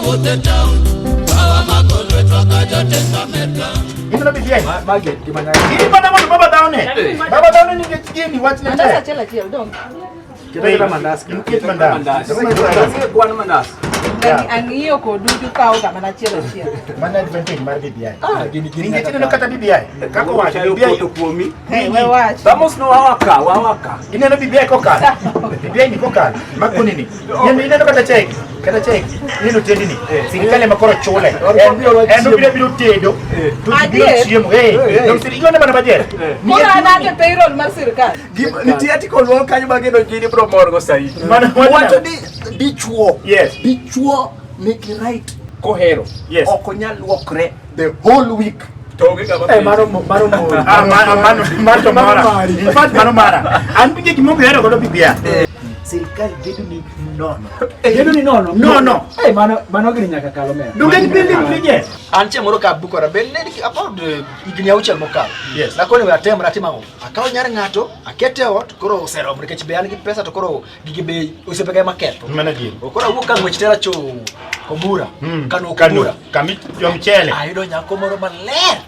wabude town bawa makolo twakaja testamerka Ino BBI Market dimana? ini pada mau baba down ni ngechini what's the Mandasa chela chiel dong. Kita mandas. Mkit mandas. Kuan mandas. Ang'iyo kodudu kao kama na chiel chiel. Mana advantage mar BBI. Gini Ingechini no kata BBI. Kako wacho BBI kuomi. Hey, we watch. Vamos no wawaka. Ineno BBI kokal. BBI ni kokal. Makuni ni. Yemi ineno kata check. Kata check. Nino tendi ni. Serikali makoro chole. Endo bila tedo. Tudio chiemo. No serikali mana bajer. Mora nake payroll mar sirkal. Nitie article won kanyo bageno jini bro morgo sai. Mana Wacho di chuo. Yes. Di chuo make right kohero. Yes. Okonyal luokre the whole week. Toge kama. Maro. Mara. In fact mara. Anpige kimogo hero godo BBI. Serikali gedu ni nono. Gedo ni nono. Nono. Mano gini nyaka kalo mea. Duga ni building nije. Anche moro ka bukora benne about igini auchel mokal. Yes. Na koni watem ratima ngo. Akaw nyar ngato, akete ot koro osero mrikech be an gi pesa to koro gigibe osepega market. Mana din. Okora wuka ngwechitera cho Komura. Kano Komura. Kami yo mchele. Ayudo nyako moro maler.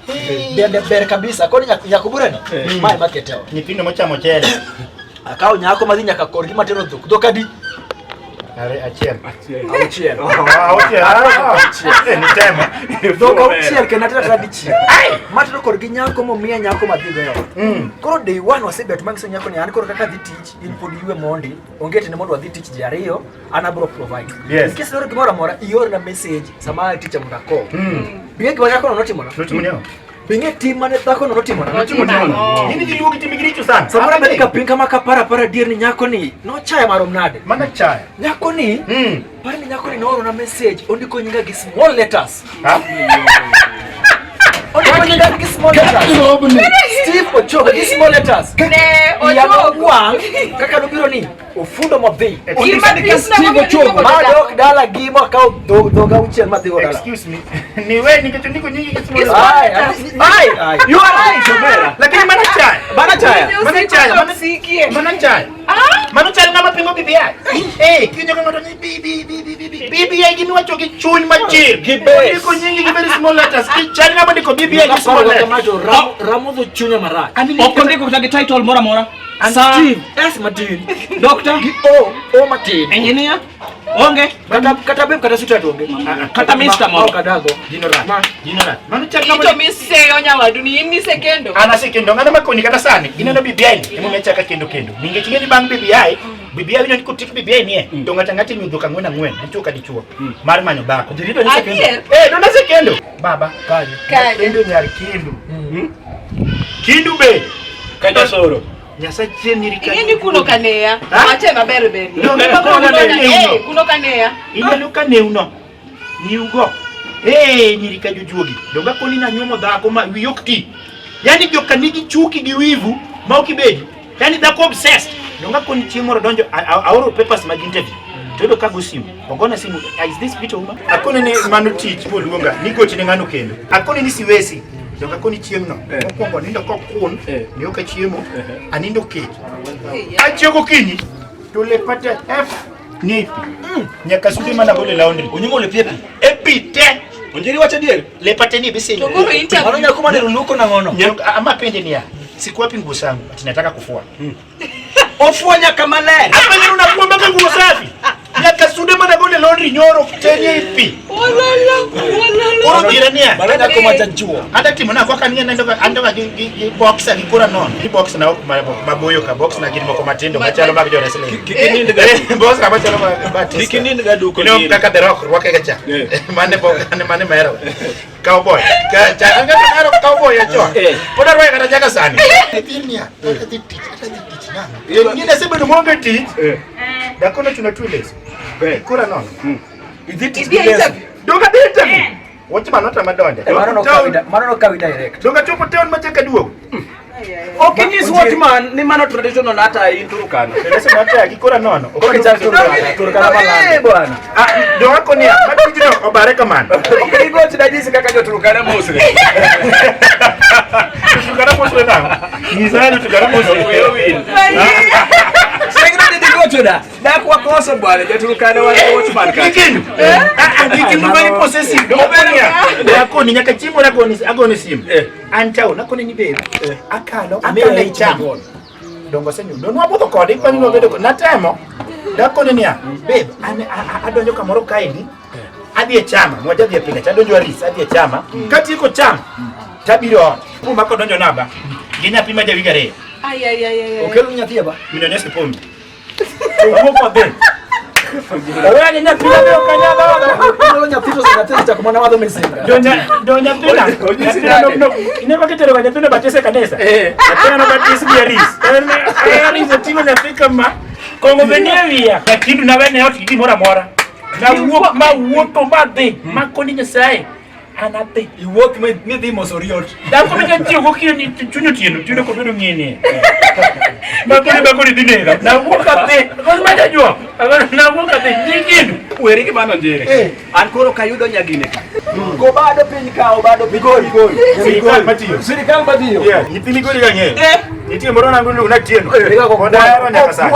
Dende ber kabisa. Koni nyakubura ni. Mai market ot. Nyithindo mochamo chele. Akaw nyako madhi nyaka korgi matero dhok. Dhok adi? Are achiel. Auchiel. Ni tema. Dhok auchiel kenatera tradichi. Matero korgi nyako momiya nyako madhi goyo. Koro day one wasebet mangiso nyako ni an koro kaka dhi tich in pod ywe mondi ongete ne mondo wadhi tich ji ariyo an abro provide. Yes. Nikech loro gimoro amora ior na message sama teacher munda ko. Binge gima nyako no timo na. Notimo nyo. Binge tim mane dhako no timo na. Nini giluogi timigiricho sana. Samora bed ka piny kama ka para dier ni nyako ni no chaya marom nade. Mana chaya. Nyako ni par ni nyako ni nooro na message ondiko nyinga gi small letters. Ha? Ondiko nyinga gi small letters. Steve Ochogo gi small letters. Ne Ochogo wang kaka nobiro ni ofundo mabei. Steve Ochogo. Madok dala gimo ka doga uchiel madhi dala. Excuse me. Ni wewe nikachondiko nyingi kisimo. Ai. You are right, Sobera. Lakini mana chaya. Bana chaya. Mana chaya. Sikie. Mana chaya. Mana chaya ngama pingo BBI. Kinyo ngoto ni BBI gini wacho ki chuny machir. Ndiko nyingi gi very small letters. Chaya ngama ndiko BBI gi small letters. Ramodho chunya marach. Okondiko kutagi title mora. Steve S Martin. Doctor Gi O Martin. Engineer onge Kata bem kata sutra onge. kata Mr. Mo Kadago. Jinora. Mana chaya Ito ngama miseyo nyawadu ni inni sekendo. ana sekendo ngana makoni kata sani ineno BBI imo mechaka kendo ningechingeni bang BBI wino nikutik BBI nie to ngata ngati nyudhoka ngwena ngwen nichoka dichuo mar manyo bako dirito ni sekendo dona sekendo baba Kaje. kendo nyar kindu be kata soro nyasa cheni rika Ingeni kuno kanea. Ache maber beri. No, Kuno kanea. ineno kaneuno niugo nyirika jujuogi donga koni na nyumo dhako ma wiyokti yani joka nigi chuki gi wivu ma okibedi yani dhako obsessed donga koni chiengoro donjo aoro papers mag interview todo kago simu ogona simu is this picture uma akoni ni mano tich moluonga nigochi ne ngano kendo akoni ni siwesi donga koni chiengno mokwongo nindo kokun ni oka chiemo anindo kech achiego kinyi to lepata f nipi nyaka sude mana bole laundry Onyimo le piepi. epite onjiri wacha dier lepate ni bisi Tokoro interview. Mano nyako mane luko na ngono. ama pende ni ya sikuwapi nguo zangu ati nataka kufua ofanya kama le hapa ni unakuwa mpaka nguo safi nyaka sude mana bole laundry nyoro tenye ipi oro girania Barada ko majajuo. hata timu na kwa kania ndoka gi boxer gikura non gi box na maboyo ka box na gimo ko matendo machalo mag jore sele Kikindi box na machalo batista Kikindi gaduko no kaka the rock wake gacha mane mero cowboy cha anga mero cowboy ya cho poda roya kata jaga sani etinia kata tich na ngine sebe no monga tich da kono tuna tuiles kura non Iditi interview. doga interview wote manota madonde Mano no kawi direct. doga chopo town machaka duogo okinyis what man ni mano traditional hata inturukana Elesa mata akikora nono. Okoni cha turukana malanda. bwana Do wako ni matijino obareka man. okinigo tidajisi kaka jo turukana mosle Tukara mosle na. Nizali tukara mosle. wewe win segre de gotoda da kwa kosa bwana jo turukana wale watchman kaka Kikindu. Ikindu very possessive. Dako ni nyaka chimo agone sim. Antao nakone ni babe. Akalo akale ichamo. Dongo senyu. Donwa bodho kode kwa nino bedo natemo. Dako ni nia. Babe, adonjo kamoro kaidi. Adhi chama, moja dhi pinga, chadonjo aris, adhi chama. Kati iko chama. Tabiro. Puma ko donjo naba. Ginya pima ja wigare. Ay. Okelo nyathi ba. Minonese pombe. Omo kwa ben. Oya ginya pima leo kanyaba. Okelo nyathi to sanatezi cha kumwana wadho mesenga. Donya pina. No. Ineba ketero kanya pina batese kanesa. Atena no batese biaris. Aris atimo na fika ma. Kongo benevia. Kakindu na bene hoti di mora. Na wuok ma dhi. Ma koni nyasaye. Anate. Iwuok mi dhi mosoriot. Dako mi jatiyo gokiyo ni chunyo tieno ko bedo ng'ini. Bakoni dinega. Na wuok adhi. Kono ma jajua. Na wuok adhi. Nyikindu. Weri ki bano njere. An koro kayudo nyagine ka. Go bado piny kao bado Migori. Sirikal matiyo. Nyithi migori gang'eyo. Nitie moro nangu na tieno. Kodaro nyaka sa.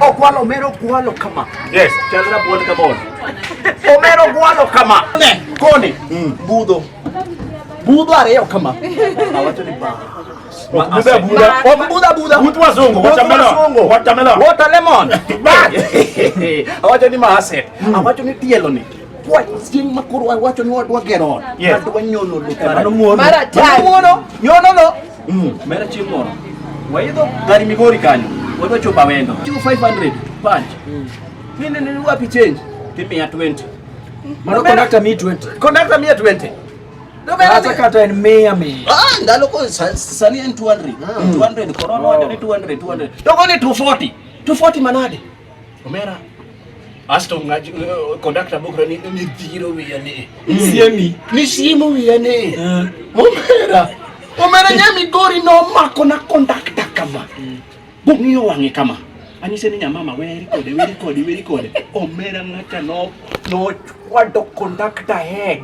Okwalo mero kwalo kama. Yes. Chalra buon kabon. Omero kwalo kama. Koni. Budho ariyo kama. Awacho ni ba. Buda. Butu wazungu. Watermelon. Water lemon. Awacho ni mahaset. Awacho ni tielo ni. Why? Sing makuru awacho ni wadwa gero. Yes. Wadwa nyolo luka. Mano muono. Mara tano. Nyono no. Mera chimoro. Waidho gari Migori kanyo. Wadwa chopa wendo. 500 punch. Nini wapi change? Tipi ya 20. Mano conductor mi 20. Conductor mi 20. Hata kata en mia. Ndalo ko sani en 200. 200 corona wacho ni 200. Dogo ni 240 manade. Omera. Asto ngaji conductor bokra ni dhiro wiya ni. Siemi. Ni simu wiya ni. Omera nya Migori no mako na conductor kama. Bong'iyo wang'e kama. Anise ni nyamama weri kode. Omera ng'ata no chwado conductor head.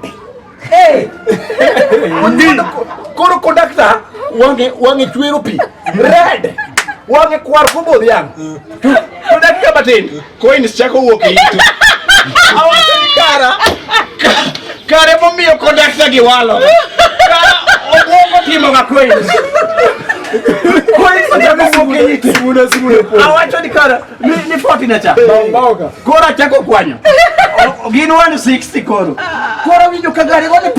Koro conductor wange chwero pi red wange kwar kubo yang to dakika batin coins chako wuok e itu awacho ni kare momiyo conductor gi walo kara obwoko timo ga coins chako wuok e itu awacho ni kara ni 40 na cha kora chako kwanyo gin 160 koro winjo ka gari gone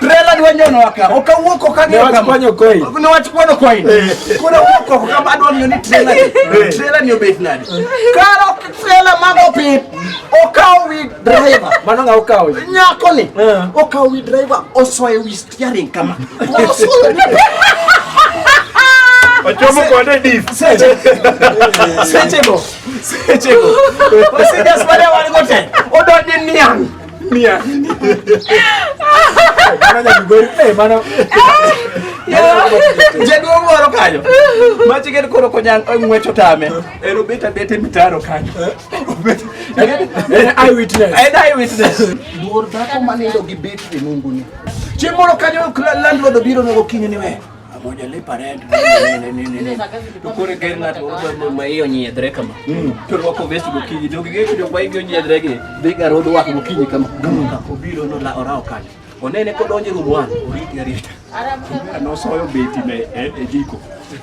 trailer dwa nyono waka okawuok okang'eyo kama kwanyo coin. Ne wach kwano coin koro wuok oko kama adwa ng'iyo ni trailer ni obet nade karo trailer mago pip okawo wi driver Mano ng'a okawo. nyako ni okawo wi driver osoyo wi steering kama Ochomo kode diff. Seche go. Osigas wale waligote. Odonje niang. Mano nya Migori. Mano. Jedwo moro kanyo. Machi gen koro konyang ng'wecho tame. Ero bete mitaro kanyo. Eyewitness. Duor dhako manindo gi betri Mungu ni. Chieng' moro kanyo landlord obiro nogo kinyo ni we. Moja lipa rent. To kore ger ng'ato ma iyo nyiedhre kama. To rwako vest gokinyi. To gige to ba iyo nyiedhre gi. Dhiga rodo wako gokinyi kama. Obiro no la orao kanyo. Onene kodonje room 1. Oriti. Anosoyo beti me e jiko.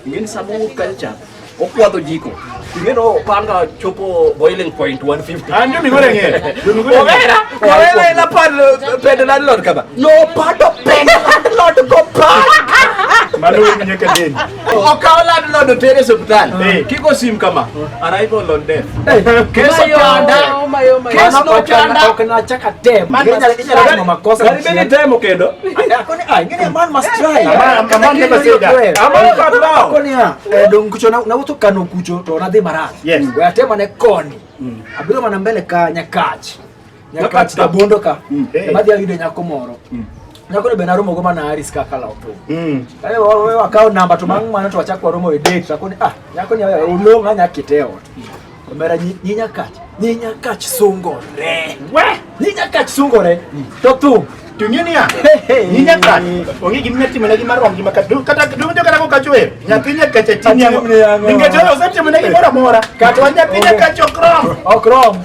Ngeni samu kalcha. Okwadho jiko. Ngeno panga chopo boiling point 150. Anjo Migori ng'e. Omera. Wewe la pad landlord kama. No pado pen landlord go park. Mano winjo ka deni. Okawo landlord otere hospital. Kiko sim kama. Arrival on death. Keso chanda. Keso no chanda. Okena chaka tem. Inyalo makosa. Karibeni temo kendo. Ngine man must try. Ama never say that. Ama katao. Konia dong kucho na wuto kano kucho to na dhi marach. Yes. We atema ne koni. Abiro mana mbele ka Nyakach ta bondo ka. Madhi ayudo nyako moro. Nyako ne benarumo go mana Aris kaka la opo. Kale we wakao namba to mang mana to wachakwa romo e date takoni nyako ni ulonga nyakiteo. Omera nyi Nyakach sungore. Nyi Nyakach sungore. To tu Tungini ya. Ninya kan. Ongi gimna ti mana gimarom gimaka. Kata du kata ko kachwe. Nyapinya kacheti nya. Ningejoyo usati mana gimora mora. Kata wanya pinya kachokrom.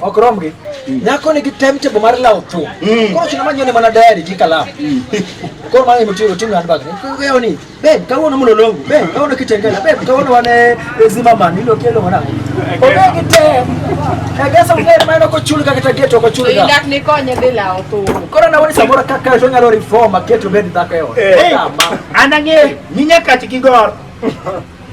Okrom gi. Nyako ni timetable mar lawo thum. Koro chino manyo ni mana diary gi kalam. Koro mane mutiyo timu handbag. Wewe ni, babe, kawuono mulolongo. Babe, kawuono kitengela. Babe, kawuono wane Zimmerman. Ilo kelo mwana. Obegi te. Egesa ungeri maino kochulika kata geto kochulika. Indak ni konye de lawo thum. Koro na woni samora kaka to nyalo reform aketo bed dhaka yo. Anang'e nyinya kati kigor.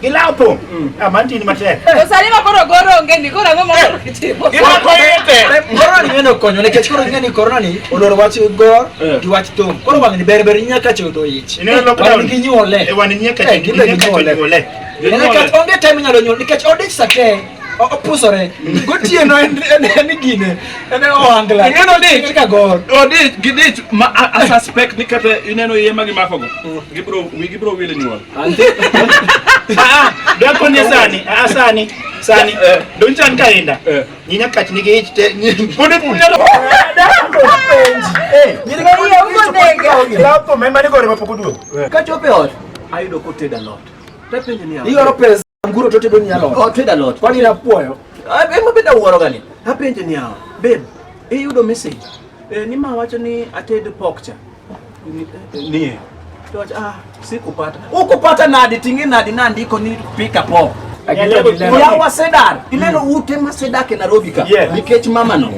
Gilapo. Amanti ni matek. Osalima koro goro onge ni koro ng'o kitimo. Corona ni ng'eno konyo nikech koro ng'eni corona ni oloro wach gor gi wach thum. Koro wang ni ber nyaka chodo ich. Ine lockdown. Wang gi nyuole. Wan nyaka nyuole. Nikech onge time nyalo nyuol nikech odich sate. Opusore. Gotieno en gine. En oangla. Ng'eno dich ka gor. Odich gidich ma a suspect ni kata ineno yema gi makogo. Gibro wile nyuol. Dako ni sani don chan kaenda nyinya kach ni gi te pode punyalo lapo memba ni gore mapoko duo Ka chope ot ayudo ko teda lot. Tapenjo ni iyoro pesa nguro to tedo nyalo. o teda lot. Kwani na puoyo. Ema beda wuoro gani. Apenjo ni yawa. Babe, iyudo message. Ni ma wacho ni ated pork cha. Ni to sikupata. Ukupata nadi tingi nadi nandiko ni pika pork. Yawa sedar. Ineno ute ma sedake Nairobi ka. Nikech mama no.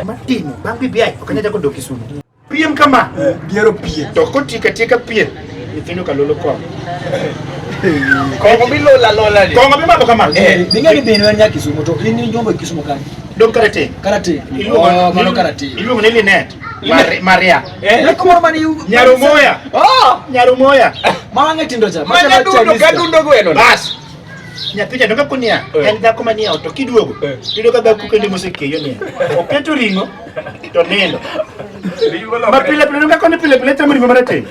matino bang bibi ai okanya ko doki Kisumu piem kama Biero pie. to kotika piem nyithindo kalolo ko Kongo bilo la lola ni. kongo bimabo kama Bingeni bin wer nyaki Kisumu to ini njombo Kisumu kan. don karate Karate. Mano karate. iluongo ni Linet Maria Eko moro mani Nyarumoya Nyarumoya Mange tindo cha. Mana dundo gadundo gweno. bas nyapicha donga kunia en dhako mania to kiduogo tido ka dhako kende mosekeyo ni oketo ringo to nindo mapile pile donga kone pile chamo ringo marate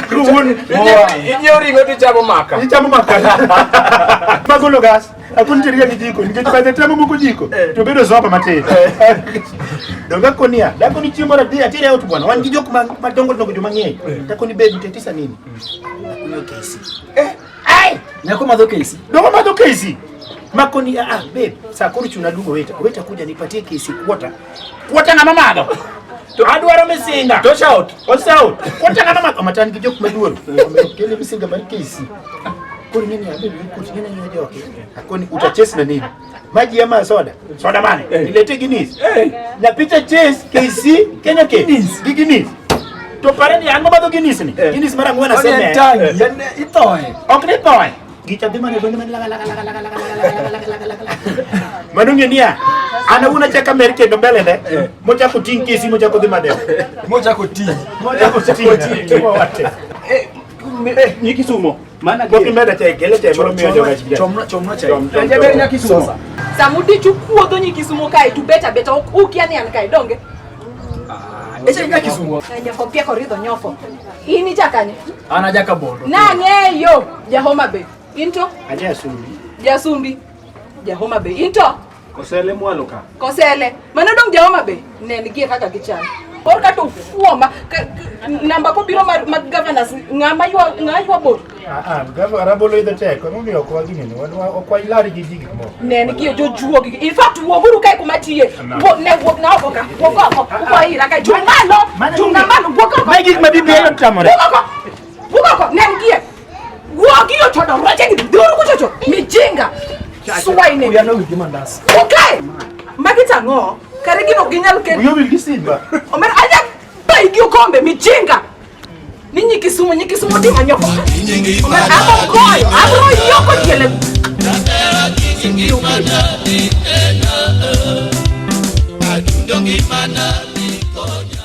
ruwon Inyo ringo to chamo maka. ni chamo makala magolo gas akun tiria gi jiko nikech baze tamo moko jiko to bedo zopa mate donga kunia dhako ni chiemo radi atire out bwana wan gi jok madongo joma ng'eny dhako ni bed tetisa nini kunyo kesi ai Nyako madho kesi. dongo madho kesi makoni babe saa koro chuna dugo weta kuja nipatie kesi kuota na mamado to adwaro misinga to shout kuota na mamado matan gi jok maduol kele misinga mar kesi koro nini babe kuti nini nyojoke akoni utachesi na nini maji ama soda mane ilete Guinness nyapita chase kesi Kenya Guinness to pareni ango madho Guinness ni Guinness mara ngwana sema Tangi itoe. okne toy gicha dhima ne gonde laga manunge nia ana una chaka merke do belende mocha ko tin kesi mocha ko dhima de Moja koti. wate Ni Kisumo. Mana ko kimeda che gele che moro mio joga chida Chomno chai. Jaber nya Kisumo. Samudi chupuodho nyi Kisumu kai tu beta ukia ni an kai donge. Eche nyaki Kisumu. Nyofo pia koridho nyofo. Ini chakanye. Ana jaka bondo. Nang'eyo Jahoma Bay. Into aja suri Jasumbi. Jahoma Bay. Into Kosele mwalo ka. Kosele. Mano dong Jahoma Bay. Ne nigie kaka gichal. Kor ka to fuoma namba ko biro mag governors ng'ama ywa bor. gava rabolo ide te ko ngi okwa gini okwa ilari gi jigi mo Ne nigie jojuogi. In fact wuoguru kai kumatie. Ne wuog na oboka. Wuog ko ira kai chungalo wuog mai gik mabibi ayo tamore Wuog ne nigie. Wuogi yo chodo roche gi duru kuchocho. Mijinga. Suwaine. Ya no wigi mandas. Okay. Magita ngo. Kare gino ginyal ken. yo will gisidba Omer aja bai gi kombe mijinga. Ninyi Kisumu di manyoko. Omer abo koyo, abo yoko jele. Adundongi mana ni konya